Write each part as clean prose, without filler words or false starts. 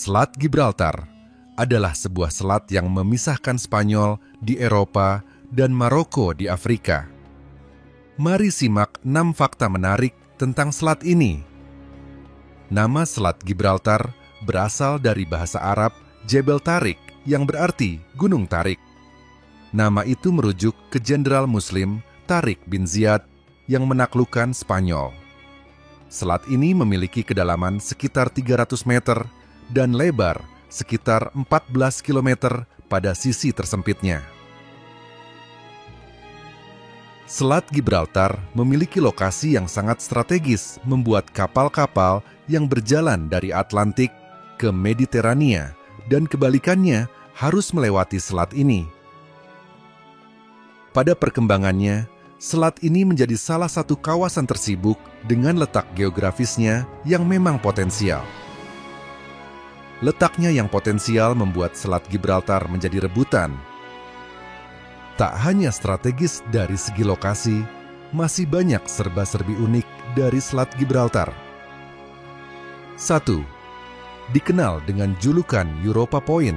Selat Gibraltar adalah sebuah selat yang memisahkan Spanyol di Eropa dan Maroko di Afrika. Mari simak 6 fakta menarik tentang selat ini. Nama Selat Gibraltar berasal dari bahasa Arab Jebel Tariq yang berarti Gunung Tarik. Nama itu merujuk ke Jenderal Muslim Tariq bin Ziyad yang menaklukkan Spanyol. Selat ini memiliki kedalaman sekitar 300 meter dan lebar sekitar 14 km pada sisi tersempitnya. Selat Gibraltar memiliki lokasi yang sangat strategis membuat kapal-kapal yang berjalan dari Atlantik ke Mediterania dan kebalikannya harus melewati selat ini. Pada perkembangannya, selat ini menjadi salah satu kawasan tersibuk dengan letak geografisnya yang memang potensial. Letaknya yang potensial membuat Selat Gibraltar menjadi rebutan. Tak hanya strategis dari segi lokasi, masih banyak serba-serbi unik dari Selat Gibraltar. 1. Dikenal dengan julukan Europa Point.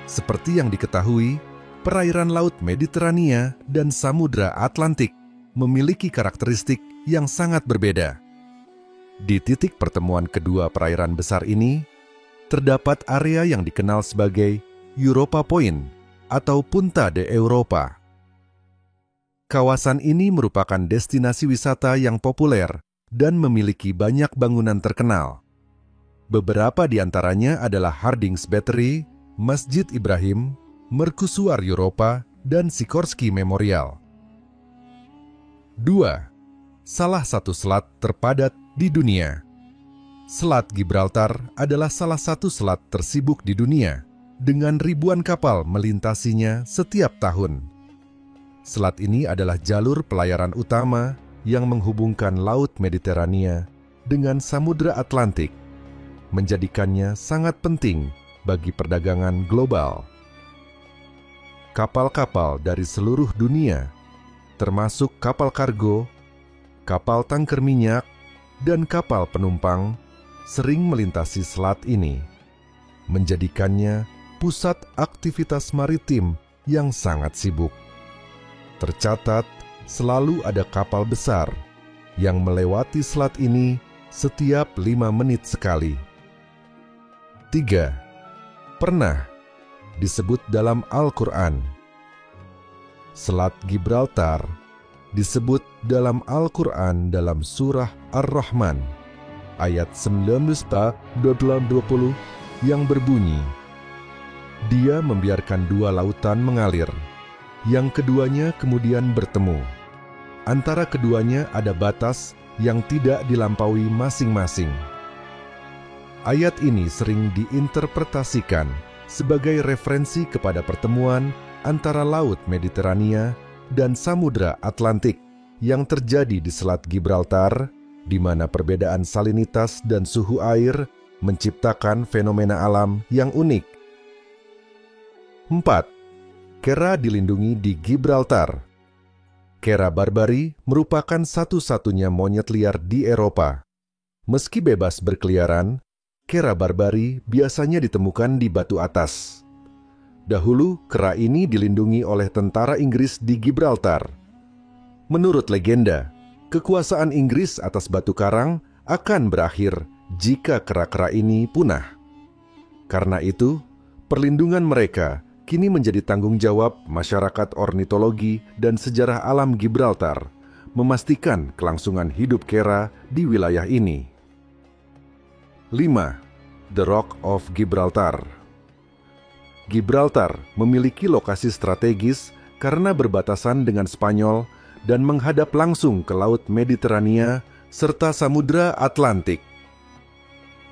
Seperti yang diketahui, perairan Laut Mediterania dan Samudra Atlantik memiliki karakteristik yang sangat berbeda. Di titik pertemuan kedua perairan besar ini, terdapat area yang dikenal sebagai Europa Point atau Punta de Europa. Kawasan ini merupakan destinasi wisata yang populer dan memiliki banyak bangunan terkenal. Beberapa di antaranya adalah Hardings Battery, Masjid Ibrahim, Mercusuar Europa, dan Sikorsky Memorial. 2. Salah satu selat terpadat di dunia. Selat Gibraltar adalah salah satu selat tersibuk di dunia, dengan ribuan kapal melintasinya setiap tahun. Selat ini adalah jalur pelayaran utama yang menghubungkan Laut Mediterania dengan Samudra Atlantik, menjadikannya sangat penting bagi perdagangan global. Kapal-kapal dari seluruh dunia, termasuk kapal kargo, kapal tanker minyak, dan kapal penumpang, sering melintasi selat ini, menjadikannya pusat aktivitas maritim yang sangat sibuk. Tercatat, selalu ada kapal besar yang melewati selat ini setiap 5 menit sekali. 3. Pernah disebut dalam Al-Quran. Selat Gibraltar disebut dalam Al-Quran dalam surah Ar-Rahman, ayat 19-20 yang berbunyi, "Dia membiarkan 2 lautan mengalir, yang keduanya kemudian bertemu. Antara keduanya ada batas yang tidak dilampaui masing-masing." Ayat ini sering diinterpretasikan sebagai referensi kepada pertemuan antara Laut Mediterania dan Samudra Atlantik yang terjadi di Selat Gibraltar, di mana perbedaan salinitas dan suhu air menciptakan fenomena alam yang unik. 4. Kera dilindungi di Gibraltar. Kera barbari merupakan satu-satunya monyet liar di Eropa. Meski bebas berkeliaran, kera barbari biasanya ditemukan di batu atas. Dahulu, kera ini dilindungi oleh tentara Inggris di Gibraltar. Menurut legenda, kekuasaan Inggris atas batu karang akan berakhir jika kera-kera ini punah. Karena itu, perlindungan mereka kini menjadi tanggung jawab masyarakat ornitologi dan sejarah alam Gibraltar, memastikan kelangsungan hidup kera di wilayah ini. 5. The Rock of Gibraltar. Gibraltar memiliki lokasi strategis karena berbatasan dengan Spanyol dan menghadap langsung ke Laut Mediterania serta Samudra Atlantik.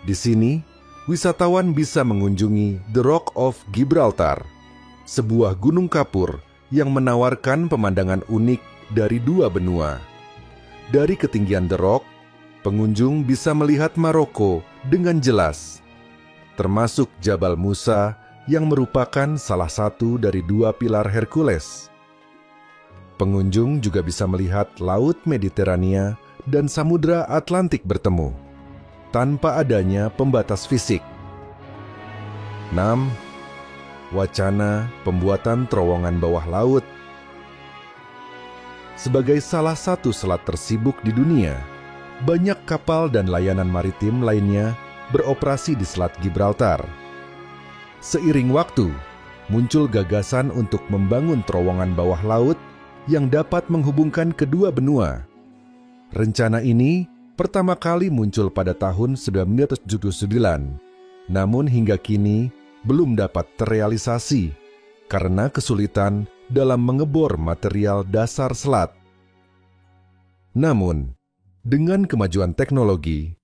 Di sini, wisatawan bisa mengunjungi The Rock of Gibraltar, sebuah gunung kapur yang menawarkan pemandangan unik dari 2 benua. Dari ketinggian The Rock, pengunjung bisa melihat Maroko dengan jelas, termasuk Jabal Musa yang merupakan salah satu dari 2 pilar Hercules. Pengunjung juga bisa melihat Laut Mediterania dan Samudra Atlantik bertemu, tanpa adanya pembatas fisik. 6. Wacana pembuatan terowongan bawah laut. Sebagai salah satu selat tersibuk di dunia, banyak kapal dan layanan maritim lainnya beroperasi di Selat Gibraltar. Seiring waktu, muncul gagasan untuk membangun terowongan bawah laut yang dapat menghubungkan kedua benua. Rencana ini pertama kali muncul pada tahun 1979, namun hingga kini belum dapat terrealisasi karena kesulitan dalam mengebor material dasar selat. Namun, dengan kemajuan teknologi,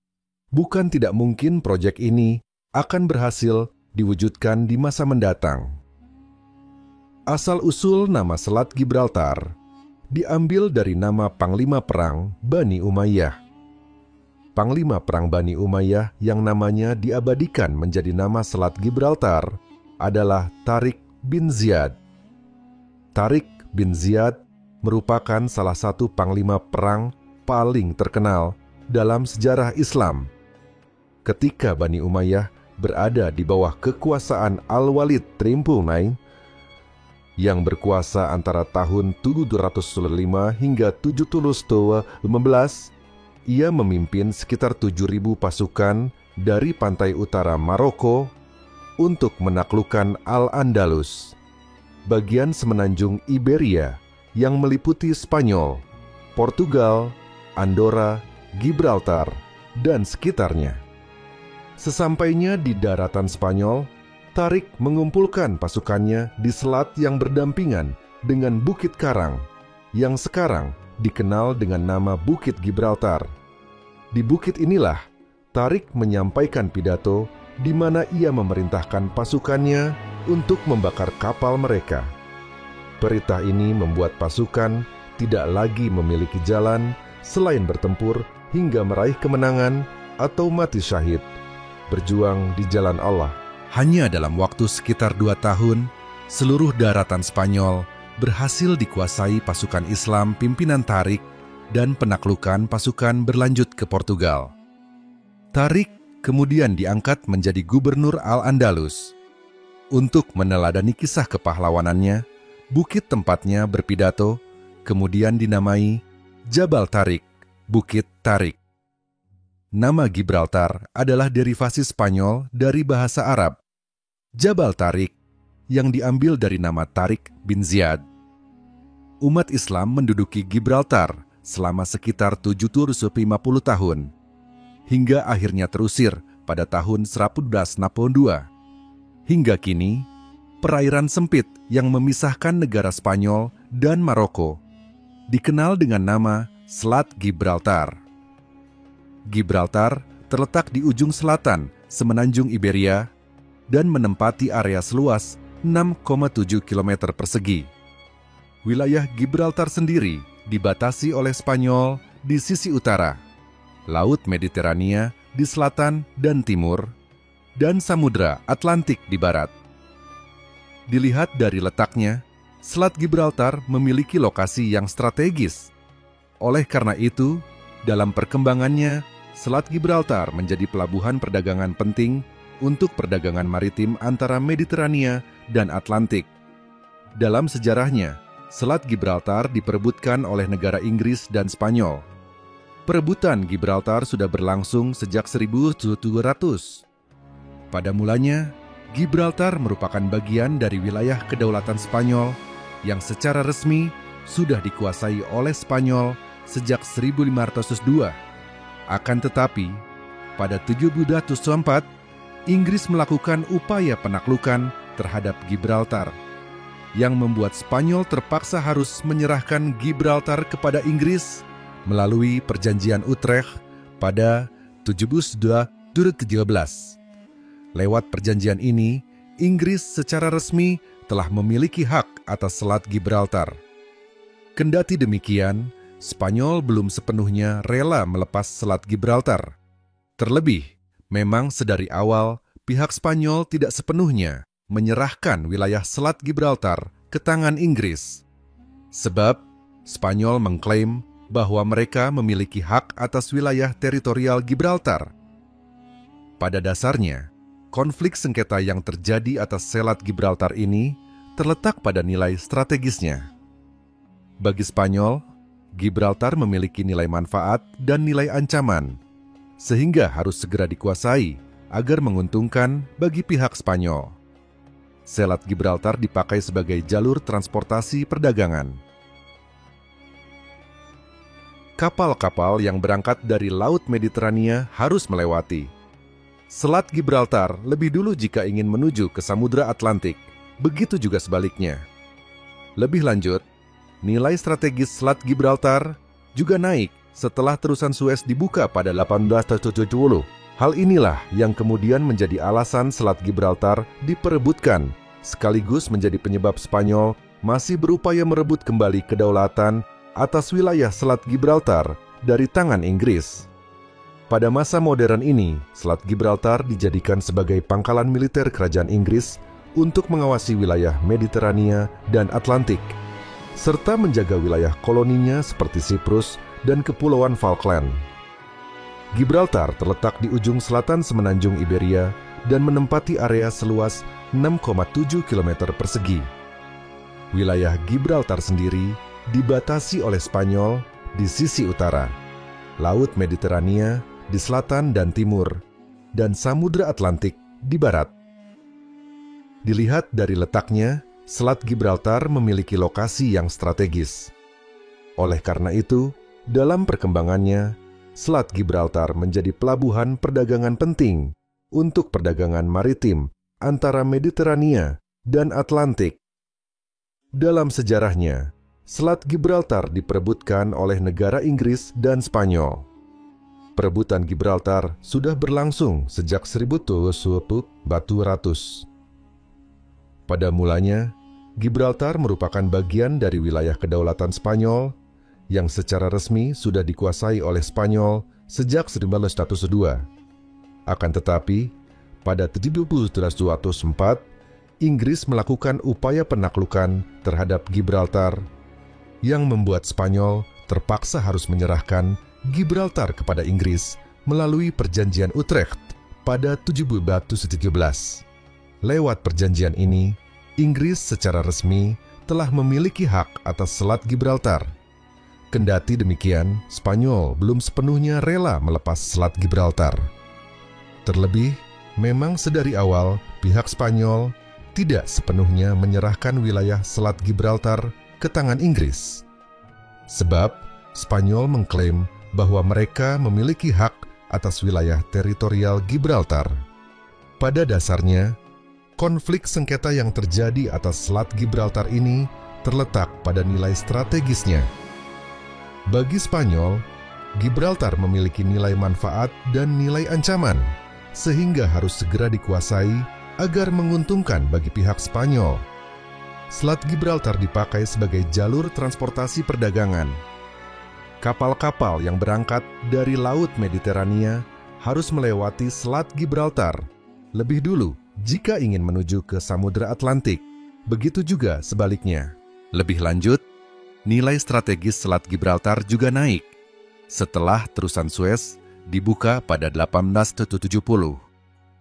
bukan tidak mungkin proyek ini akan berhasil diwujudkan di masa mendatang. Asal-usul nama Selat Gibraltar diambil dari nama Panglima Perang Bani Umayyah. Panglima Perang Bani Umayyah yang namanya diabadikan menjadi nama Selat Gibraltar adalah Tariq bin Ziyad. Tariq bin Ziyad merupakan salah satu panglima perang paling terkenal dalam sejarah Islam. Ketika Bani Umayyah berada di bawah kekuasaan Al-Walid Trimpulnain yang berkuasa antara tahun 705 hingga 715, ia memimpin sekitar 7.000 pasukan dari pantai utara Maroko untuk menaklukkan Al-Andalus, bagian semenanjung Iberia yang meliputi Spanyol, Portugal, Andorra, Gibraltar, dan sekitarnya. Sesampainya di daratan Spanyol, Tariq mengumpulkan pasukannya di selat yang berdampingan dengan Bukit Karang, yang sekarang dikenal dengan nama Bukit Gibraltar. Di bukit inilah, Tariq menyampaikan pidato di mana ia memerintahkan pasukannya untuk membakar kapal mereka. Perintah ini membuat pasukan tidak lagi memiliki jalan selain bertempur hingga meraih kemenangan atau mati syahid, berjuang di jalan Allah. Hanya dalam waktu sekitar 2 tahun, seluruh daratan Spanyol berhasil dikuasai pasukan Islam pimpinan Tariq dan penaklukan pasukan berlanjut ke Portugal. Tariq kemudian diangkat menjadi gubernur Al-Andalus. Untuk meneladani kisah kepahlawanannya, bukit tempatnya berpidato kemudian dinamai Jabal Tariq, Bukit Tariq. Nama Gibraltar adalah derivasi Spanyol dari bahasa Arab, Jabal Tariq, yang diambil dari nama Tariq bin Ziyad. Umat Islam menduduki Gibraltar selama sekitar 750 tahun, hingga akhirnya terusir pada tahun 1162. Hingga kini, perairan sempit yang memisahkan negara Spanyol dan Maroko dikenal dengan nama Selat Gibraltar. Gibraltar terletak di ujung selatan semenanjung Iberia dan menempati area seluas 6,7 km persegi. Wilayah Gibraltar sendiri dibatasi oleh Spanyol di sisi utara, Laut Mediterania di selatan dan timur, dan Samudra Atlantik di barat. Dilihat dari letaknya, Selat Gibraltar memiliki lokasi yang strategis. Oleh karena itu, dalam perkembangannya, Selat Gibraltar menjadi pelabuhan perdagangan penting untuk perdagangan maritim antara Mediterania dan Atlantik. Dalam sejarahnya, Selat Gibraltar diperebutkan oleh negara Inggris dan Spanyol. Perebutan Gibraltar sudah berlangsung sejak 1700. Pada mulanya, Gibraltar merupakan bagian dari wilayah kedaulatan Spanyol yang secara resmi sudah dikuasai oleh Spanyol sejak 1502. Akan tetapi, pada 1704, Inggris melakukan upaya penaklukan terhadap Gibraltar, yang membuat Spanyol terpaksa harus menyerahkan Gibraltar kepada Inggris melalui Perjanjian Utrecht pada 1713. Lewat perjanjian ini, Inggris secara resmi telah memiliki hak atas Selat Gibraltar. Kendati demikian, Spanyol belum sepenuhnya rela melepas Selat Gibraltar. Terlebih, memang sedari awal pihak Spanyol tidak sepenuhnya menyerahkan wilayah Selat Gibraltar ke tangan Inggris. Sebab, Spanyol mengklaim bahwa mereka memiliki hak atas wilayah teritorial Gibraltar. Pada dasarnya, Konflik sengketa yang terjadi atas Selat Gibraltar ini terletak pada nilai strategisnya. Bagi Spanyol, Gibraltar memiliki nilai manfaat dan nilai ancaman, sehingga harus segera dikuasai agar menguntungkan bagi pihak Spanyol. Selat Gibraltar dipakai sebagai jalur transportasi perdagangan. Kapal-kapal yang berangkat dari Laut Mediterania harus melewati Selat Gibraltar lebih dulu jika ingin menuju ke Samudra Atlantik, begitu juga sebaliknya. Lebih lanjut, nilai strategis Selat Gibraltar juga naik setelah terusan Suez dibuka pada 1870. Hal inilah yang kemudian menjadi alasan Selat Gibraltar diperebutkan, sekaligus menjadi penyebab Spanyol masih berupaya merebut kembali kedaulatan atas wilayah Selat Gibraltar dari tangan Inggris. Pada masa modern ini, Selat Gibraltar dijadikan sebagai pangkalan militer kerajaan Inggris untuk mengawasi wilayah Mediterania dan Atlantik, serta menjaga wilayah koloninya seperti Siprus dan Kepulauan Falkland. Gibraltar terletak di ujung selatan semenanjung Iberia dan menempati area seluas 6,7 km persegi. Wilayah Gibraltar sendiri dibatasi oleh Spanyol di sisi utara, Laut Mediterania di selatan dan timur, dan Samudra Atlantik di barat. Dilihat dari letaknya, Selat Gibraltar memiliki lokasi yang strategis. Oleh karena itu, dalam perkembangannya, Selat Gibraltar menjadi pelabuhan perdagangan penting untuk perdagangan maritim antara Mediterania dan Atlantik. Dalam sejarahnya, Selat Gibraltar diperebutkan oleh negara Inggris dan Spanyol. Perebutan Gibraltar sudah berlangsung sejak 1700. Pada mulanya, Gibraltar merupakan bagian dari wilayah kedaulatan Spanyol yang secara resmi sudah dikuasai oleh Spanyol sejak 1902. Akan tetapi, pada 1704, Inggris melakukan upaya penaklukan terhadap Gibraltar yang membuat Spanyol terpaksa harus menyerahkan Gibraltar kepada Inggris melalui Perjanjian Utrecht pada 1717. Lewat perjanjian ini, Inggris secara resmi telah memiliki hak atas Selat Gibraltar. Kendati demikian, Spanyol belum sepenuhnya rela melepas Selat Gibraltar. Terlebih, memang sedari awal pihak Spanyol tidak sepenuhnya menyerahkan wilayah Selat Gibraltar ke tangan Inggris. Sebab, Spanyol mengklaim bahwa mereka memiliki hak atas wilayah teritorial Gibraltar. Pada dasarnya, konflik sengketa yang terjadi atas Selat Gibraltar ini terletak pada nilai strategisnya. Bagi Spanyol, Gibraltar memiliki nilai manfaat dan nilai ancaman, sehingga harus segera dikuasai agar menguntungkan bagi pihak Spanyol. Selat Gibraltar dipakai sebagai jalur transportasi perdagangan. Kapal-kapal yang berangkat dari Laut Mediterania harus melewati Selat Gibraltar lebih dulu jika ingin menuju ke Samudra Atlantik. Begitu juga sebaliknya. Lebih lanjut, nilai strategis Selat Gibraltar juga naik setelah terusan Suez dibuka pada 1870.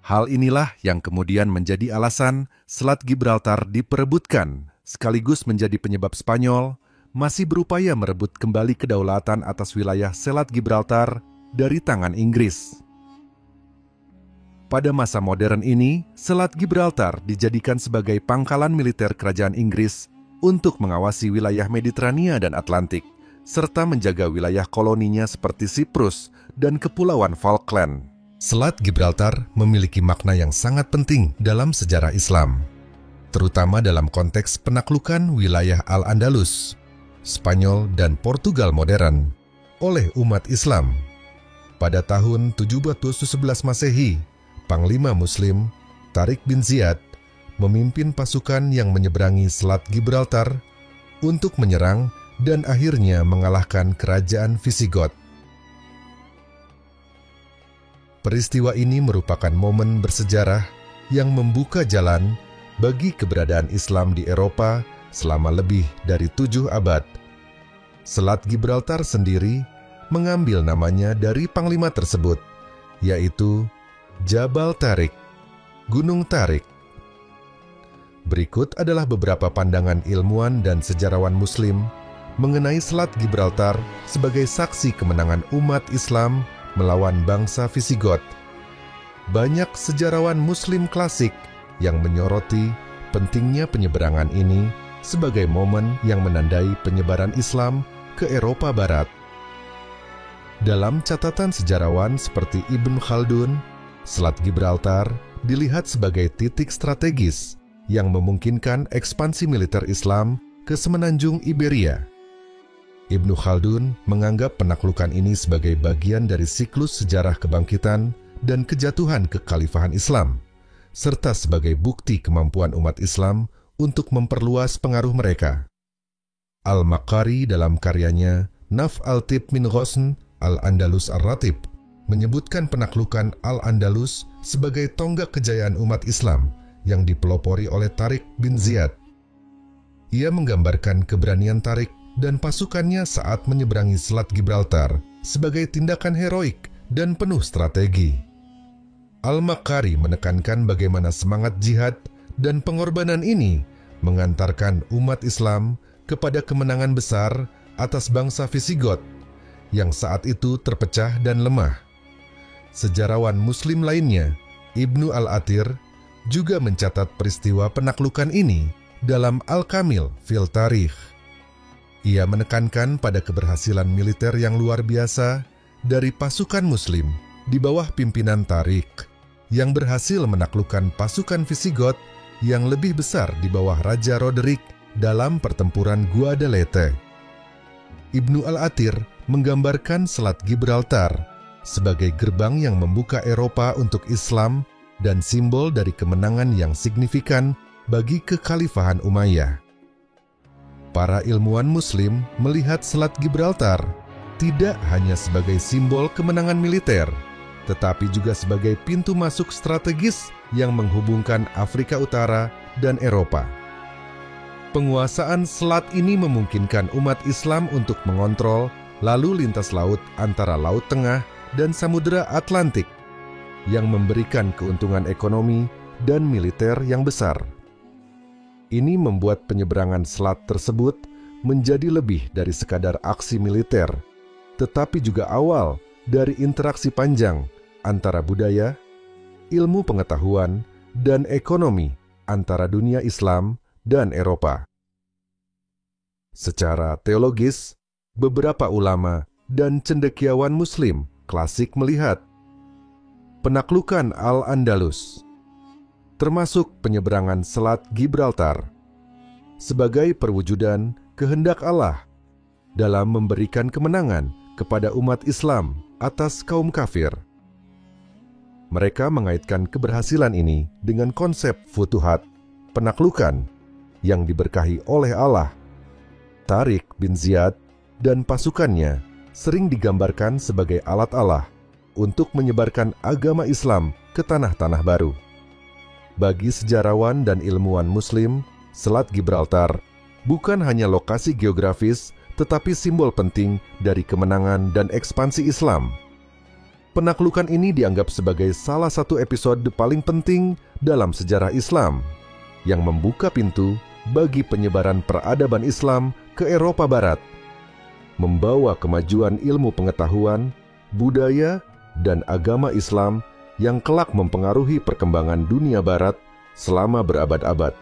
Hal inilah yang kemudian menjadi alasan Selat Gibraltar diperebutkan, sekaligus menjadi penyebab Spanyol masih berupaya merebut kembali kedaulatan atas wilayah Selat Gibraltar dari tangan Inggris. Pada masa modern ini, Selat Gibraltar dijadikan sebagai pangkalan militer kerajaan Inggris untuk mengawasi wilayah Mediterania dan Atlantik, serta menjaga wilayah koloninya seperti Siprus dan Kepulauan Falkland. Selat Gibraltar memiliki makna yang sangat penting dalam sejarah Islam, terutama dalam konteks penaklukan wilayah Al-Andalus, Spanyol dan Portugal modern oleh umat Islam. Pada tahun 711 Masehi, Panglima Muslim Tariq bin Ziyad memimpin pasukan yang menyeberangi Selat Gibraltar untuk menyerang dan akhirnya mengalahkan kerajaan Visigoth. Peristiwa ini merupakan momen bersejarah yang membuka jalan bagi keberadaan Islam di Eropa selama lebih dari 7 abad. Selat Gibraltar sendiri mengambil namanya dari panglima tersebut, yaitu Jabal Tariq, Gunung Tarik. Berikut adalah beberapa pandangan ilmuwan dan sejarawan Muslim mengenai Selat Gibraltar sebagai saksi kemenangan umat Islam melawan bangsa Visigot. Banyak sejarawan Muslim klasik yang menyoroti pentingnya penyeberangan ini sebagai momen yang menandai penyebaran Islam ke Eropa Barat. Dalam catatan sejarawan seperti Ibn Khaldun, Selat Gibraltar dilihat sebagai titik strategis yang memungkinkan ekspansi militer Islam ke semenanjung Iberia. Ibnu Khaldun menganggap penaklukan ini sebagai bagian dari siklus sejarah kebangkitan dan kejatuhan kekhalifahan Islam, serta sebagai bukti kemampuan umat Islam untuk memperluas pengaruh mereka. Al-Maqari dalam karyanya Naf al-Tib min Ghosn Al-Andalus Ar-Ratib menyebutkan penaklukan Al-Andalus sebagai tonggak kejayaan umat Islam yang dipelopori oleh Tariq bin Ziyad. Ia menggambarkan keberanian Tariq dan pasukannya saat menyeberangi Selat Gibraltar sebagai tindakan heroik dan penuh strategi. Al-Maqari menekankan bagaimana semangat jihad dan pengorbanan ini mengantarkan umat Islam kepada kemenangan besar atas bangsa Visigot yang saat itu terpecah dan lemah. Sejarawan Muslim lainnya, Ibnu Al-Athir, juga mencatat peristiwa penaklukan ini dalam Al-Kamil fil Tarikh. Ia menekankan pada keberhasilan militer yang luar biasa dari pasukan Muslim di bawah pimpinan Tariq yang berhasil menaklukkan pasukan Visigot yang lebih besar di bawah Raja Roderick dalam pertempuran Guadalete. Ibnu Al-Athir menggambarkan Selat Gibraltar sebagai gerbang yang membuka Eropa untuk Islam dan simbol dari kemenangan yang signifikan bagi kekhalifahan Umayyah. Para ilmuwan Muslim melihat Selat Gibraltar tidak hanya sebagai simbol kemenangan militer, tetapi juga sebagai pintu masuk strategis yang menghubungkan Afrika Utara dan Eropa. Penguasaan selat ini memungkinkan umat Islam untuk mengontrol lalu lintas laut antara Laut Tengah dan Samudera Atlantik, yang memberikan keuntungan ekonomi dan militer yang besar. Ini membuat penyeberangan selat tersebut menjadi lebih dari sekadar aksi militer, tetapi juga awal dari interaksi panjang antara budaya, ilmu pengetahuan, dan ekonomi antara dunia Islam dan Eropa. Secara teologis, beberapa ulama dan cendekiawan Muslim klasik melihat penaklukan Al-Andalus, termasuk penyeberangan Selat Gibraltar, sebagai perwujudan kehendak Allah dalam memberikan kemenangan kepada umat Islam atas kaum kafir. Mereka mengaitkan keberhasilan ini dengan konsep futuhat, penaklukan, yang diberkahi oleh Allah. Tariq bin Ziyad dan pasukannya sering digambarkan sebagai alat Allah untuk menyebarkan agama Islam ke tanah-tanah baru. Bagi sejarawan dan ilmuwan Muslim, Selat Gibraltar bukan hanya lokasi geografis, tetapi simbol penting dari kemenangan dan ekspansi Islam. Penaklukan ini dianggap sebagai salah satu episode paling penting dalam sejarah Islam, yang membuka pintu bagi penyebaran peradaban Islam ke Eropa Barat, membawa kemajuan ilmu pengetahuan, budaya, dan agama Islam yang kelak mempengaruhi perkembangan dunia Barat selama berabad-abad.